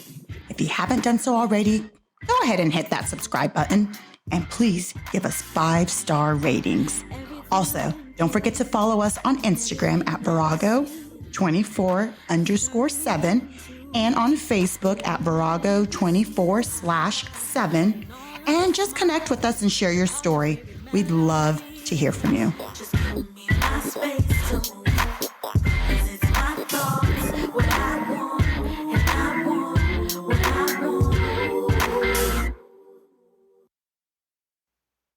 Speaker 1: If you haven't done so already, go ahead and hit that subscribe button. And please give us 5-star ratings. Also, don't forget to follow us on Instagram at Virago24_7 and on Facebook at Virago24/7. And just connect with us and share your story. We'd love to hear from you.